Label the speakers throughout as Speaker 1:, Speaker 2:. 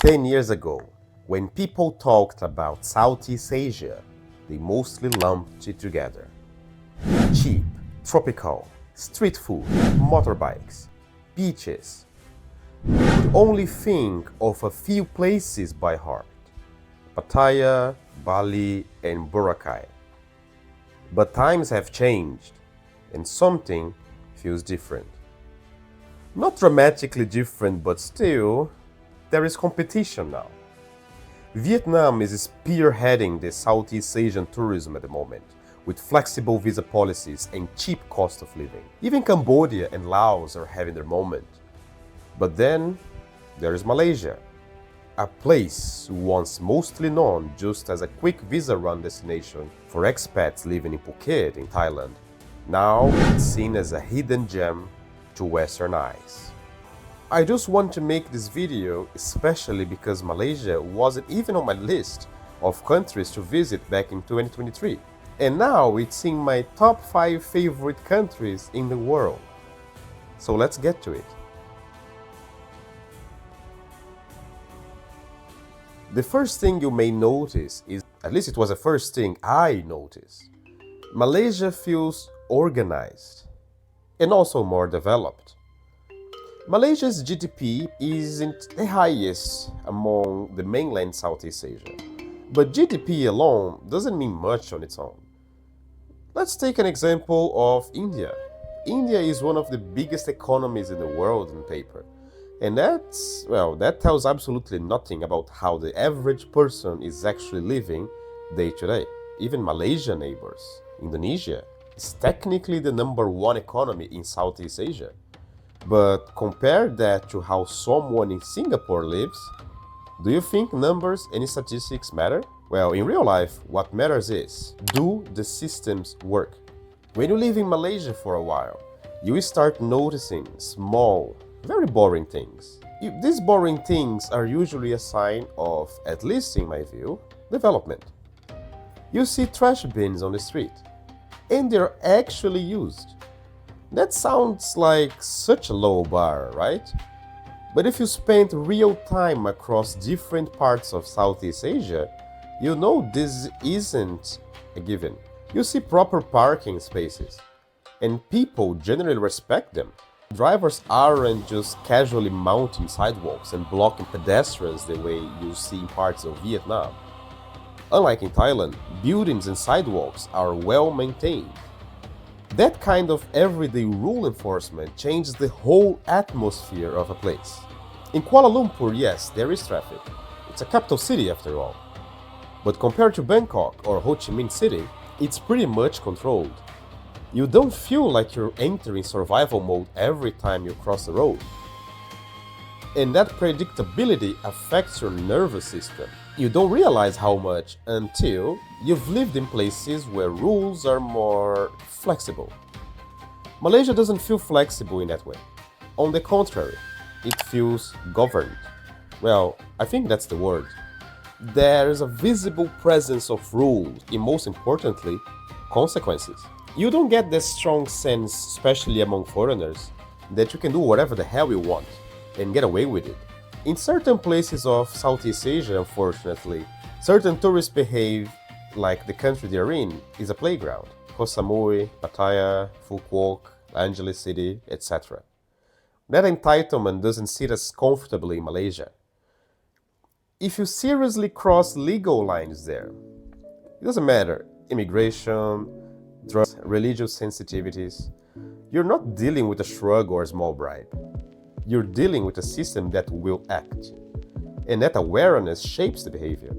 Speaker 1: 10 years ago, when people talked about Southeast Asia, they mostly lumped it together. Cheap, tropical, street food, motorbikes, beaches. You could only think of a few places by heart: Pattaya, Bali, and Boracay. But times have changed, and something feels different. Not dramatically different, but still, there is competition now. Vietnam is spearheading the Southeast Asian tourism at the moment, with flexible visa policies and cheap cost of living. Even Cambodia and Laos are having their moment. But then, there is Malaysia, a place once mostly known just as a quick visa-run destination for expats living in Phuket in Thailand. Now it's seen as a hidden gem to Western eyes. I just want to make this video especially because Malaysia wasn't even on my list of countries to visit back in 2023. And now it's in my top 5 favorite countries in the world. So let's get to it. The first thing you may notice is, at least it was the first thing I noticed, Malaysia feels organized and also more developed. Malaysia's GDP isn't the highest among the mainland Southeast Asia, but GDP alone doesn't mean much on its own. Let's take an example of India. India is one of the biggest economies in the world on paper. And that tells absolutely nothing about how the average person is actually living day to day. Even Malaysia neighbors, Indonesia, is technically the #1 economy in Southeast Asia. But compare that to how someone in Singapore lives. Do you think numbers and statistics matter? Well, in real life, what matters is, do the systems work? When you live in Malaysia for a while, you will start noticing small, very boring things. These boring things are usually a sign of, at least in my view, development. You see trash bins on the street, and they're actually used. That sounds like such a low bar, right? But if you spend real time across different parts of Southeast Asia, you know this isn't a given. You see proper parking spaces, and people generally respect them. Drivers aren't just casually mounting sidewalks and blocking pedestrians the way you see in parts of Vietnam. Unlike in Thailand, buildings and sidewalks are well maintained. That kind of everyday rule enforcement changes the whole atmosphere of a place. In Kuala Lumpur, yes, there is traffic. It's a capital city after all. But compared to Bangkok or Ho Chi Minh City, it's pretty much controlled. You don't feel like you're entering survival mode every time you cross the road. And that predictability affects your nervous system. You don't realize how much until you've lived in places where rules are more flexible. Malaysia doesn't feel flexible in that way. On the contrary, it feels governed. Well, I think that's the word. There is a visible presence of rules and, most importantly, consequences. You don't get this strong sense, especially among foreigners, that you can do whatever the hell you want and get away with it. In certain places of Southeast Asia, unfortunately, certain tourists behave like the country they're in is a playground. Koh Samui, Pattaya, Phu Quoc, Angeles City, etc. That entitlement doesn't sit as comfortably in Malaysia. If you seriously cross legal lines there, it doesn't matter, immigration, drugs, religious sensitivities, you're not dealing with a shrug or a small bribe. You're dealing with a system that will act. And that awareness shapes the behavior.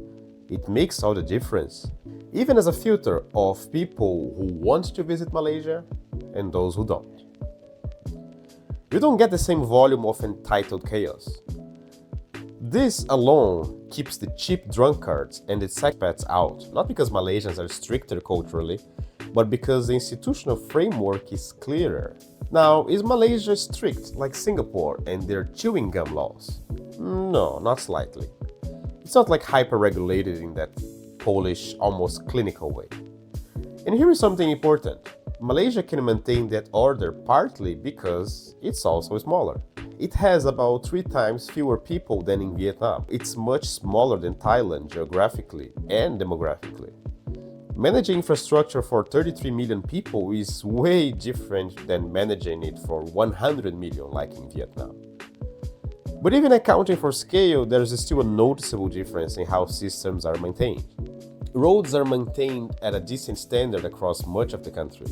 Speaker 1: It makes all the difference, even as a filter of people who want to visit Malaysia and those who don't. You don't get the same volume of entitled chaos. This alone keeps the cheap drunkards and the expats out, not because Malaysians are stricter culturally, but because the institutional framework is clearer. Now, is Malaysia strict like Singapore and their chewing gum laws? No, not slightly. It's not like hyper-regulated in that Polish, almost clinical way. And here is something important. Malaysia can maintain that order partly because it's also smaller. It has about 3 times fewer people than in Vietnam. It's much smaller than Thailand geographically and demographically. Managing infrastructure for 33 million people is way different than managing it for 100 million like in Vietnam. But even accounting for scale, there's still a noticeable difference in how systems are maintained. Roads are maintained at a decent standard across much of the country.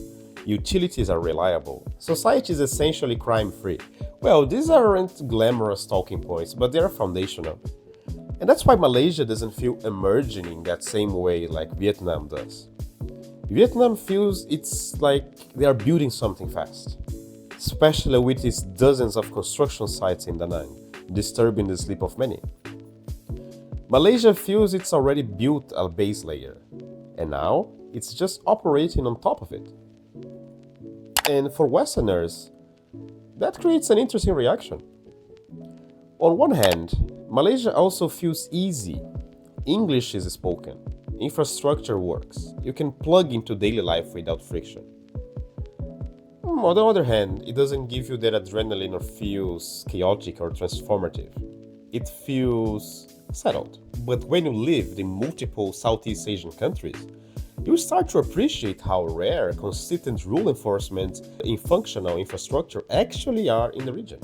Speaker 1: Utilities are reliable. Society is essentially crime-free. Well, these aren't glamorous talking points, but they are foundational. And that's why Malaysia doesn't feel emerging in that same way like Vietnam does. Vietnam feels it's like they are building something fast, especially with its dozens of construction sites in Da Nang, disturbing the sleep of many. Malaysia feels it's already built a base layer, and now it's just operating on top of it. And for Westerners, that creates an interesting reaction. On one hand, Malaysia also feels easy. English is spoken, infrastructure works, you can plug into daily life without friction. On the other hand, it doesn't give you that adrenaline or feels chaotic or transformative. It feels settled. But when you live in multiple Southeast Asian countries, you start to appreciate how rare consistent rule enforcement in functional infrastructure actually are in the region.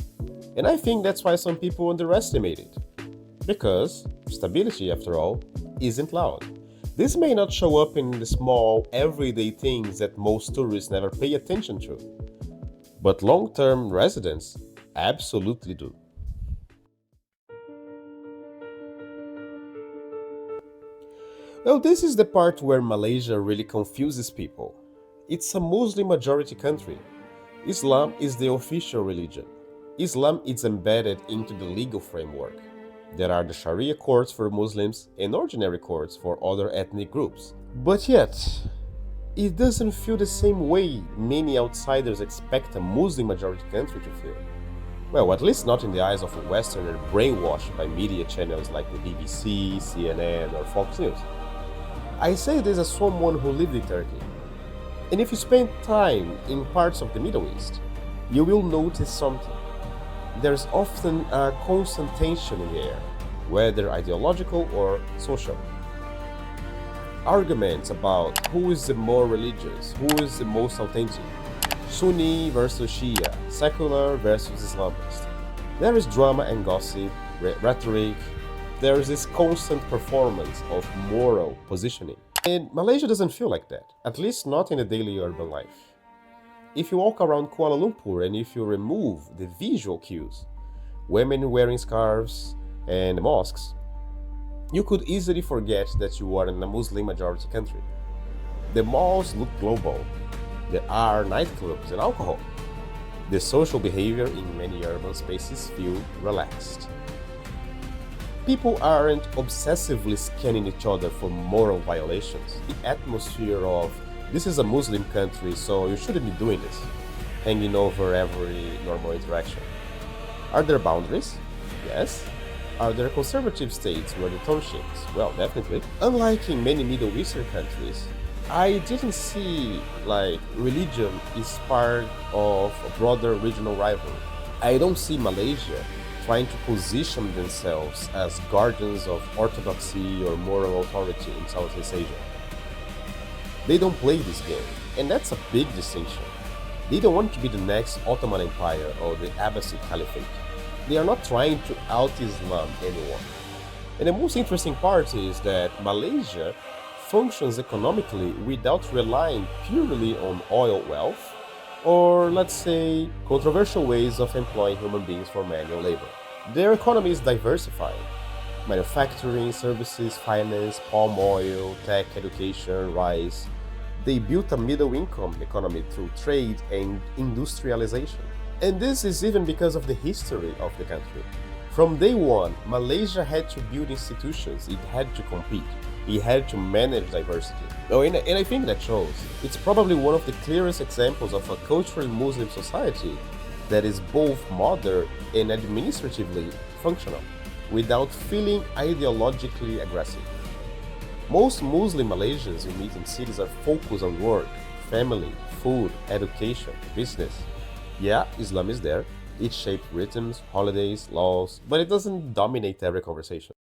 Speaker 1: And I think that's why some people underestimate it. Because stability, after all, isn't loud. This may not show up in the small, everyday things that most tourists never pay attention to. But long-term residents absolutely do. Well, this is the part where Malaysia really confuses people. It's a Muslim majority country. Islam is the official religion. Islam is embedded into the legal framework. There are the Sharia courts for Muslims and ordinary courts for other ethnic groups. But yet, it doesn't feel the same way many outsiders expect a Muslim majority country to feel. Well, at least not in the eyes of a Westerner brainwashed by media channels like the BBC, CNN, or Fox News. I say this as someone who lived in Turkey. And if you spend time in parts of the Middle East, you will notice something. There's often a constant tension in the air, whether ideological or social. Arguments about who is the more religious, who is the most authentic, Sunni versus Shia, secular versus Islamist. There is drama and gossip, rhetoric. There is this constant performance of moral positioning. And Malaysia doesn't feel like that, at least not in a daily urban life. If you walk around Kuala Lumpur and if you remove the visual cues, women wearing scarves and mosques, you could easily forget that you are in a Muslim majority country. The malls look global. There are nightclubs and alcohol. The social behavior in many urban spaces feel relaxed. People aren't obsessively scanning each other for moral violations. The atmosphere of this is a Muslim country, so you shouldn't be doing this, hanging over every normal interaction. Are there boundaries? Yes. Are there conservative states where the tone shakes? Well, definitely. Unlike in many Middle Eastern countries, I didn't see religion is part of a broader regional rivalry. I don't see Malaysia trying to position themselves as guardians of orthodoxy or moral authority in Southeast Asia. They don't play this game, and that's a big distinction. They don't want to be the next Ottoman Empire or the Abbasid Caliphate. They are not trying to out-Islam anyone. And the most interesting part is that Malaysia functions economically without relying purely on oil wealth or, let's say, controversial ways of employing human beings for manual labor. Their economy is diversified. Manufacturing, services, finance, palm oil, tech, education, rice. They built a middle-income economy through trade and industrialization. And this is even because of the history of the country. From day one, Malaysia had to build institutions, it had to compete, it had to manage diversity. Oh, and I think that shows. It's probably one of the clearest examples of a culturally Muslim society that is both modern and administratively functional, without feeling ideologically aggressive. Most Muslim Malaysians you meet in cities are focused on work, family, food, education, business. Yeah, Islam is there, It shapes rhythms, holidays, laws, but it doesn't dominate every conversation.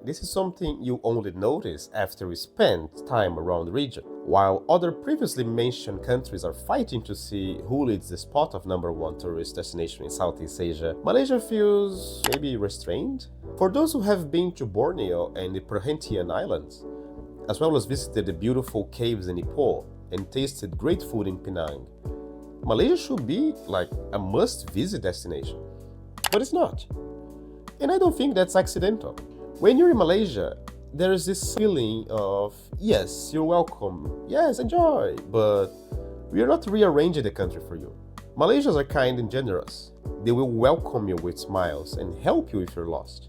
Speaker 1: This is something you only notice after you spend time around the region. While other previously mentioned countries are fighting to see who leads the spot of number one tourist destination in Southeast Asia, Malaysia feels maybe restrained. For those who have been to Borneo and the Perhentian Islands, as well as visited the beautiful caves in Ipoh and tasted great food in Penang, Malaysia should be like a must-visit destination. But it's not. And I don't think that's accidental. When you're in Malaysia, there is this feeling of, yes, you're welcome, yes, enjoy, but we are not rearranging the country for you. Malaysians are kind and generous. They will welcome you with smiles and help you if you're lost.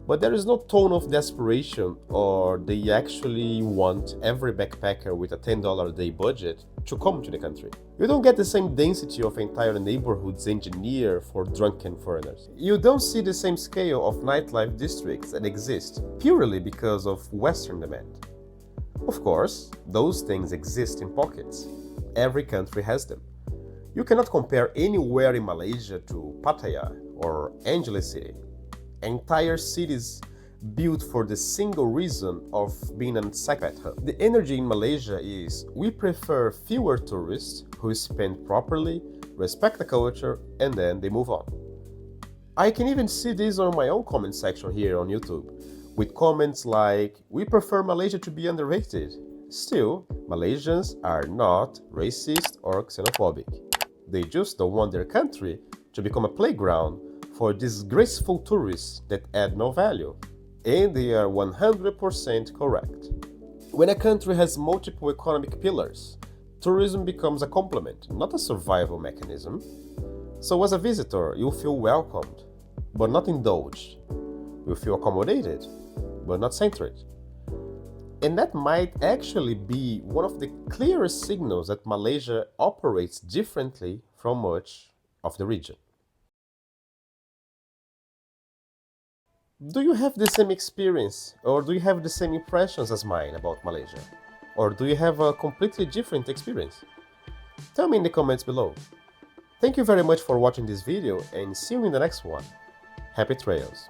Speaker 1: But there is no tone of desperation, or they actually want every backpacker with a $10 a day budget to come to the country. You don't get the same density of entire neighborhoods engineered for drunken foreigners. You don't see the same scale of nightlife districts that exist purely because of Western demand. Of course, those things exist in pockets. Every country has them. You cannot compare anywhere in Malaysia to Pattaya or Angeles City. Entire cities built for the single reason of being an expat hub. The energy in Malaysia is we prefer fewer tourists who spend properly, respect the culture, and then they move on. I can even see this on my own comment section here on YouTube, with comments like, we prefer Malaysia to be underrated. Still, Malaysians are not racist or xenophobic. They just don't want their country to become a playground for disgraceful tourists that add no value. And they are 100% correct. When a country has multiple economic pillars, tourism becomes a complement, not a survival mechanism. So as a visitor, you'll feel welcomed, but not indulged. You'll feel accommodated, but not centered. And that might actually be one of the clearest signals that Malaysia operates differently from much of the region. Do you have the same experience, or do you have the same impressions as mine about Malaysia? Or do you have a completely different experience? Tell me in the comments below. Thank you very much for watching this video, and see you in the next one. Happy trails!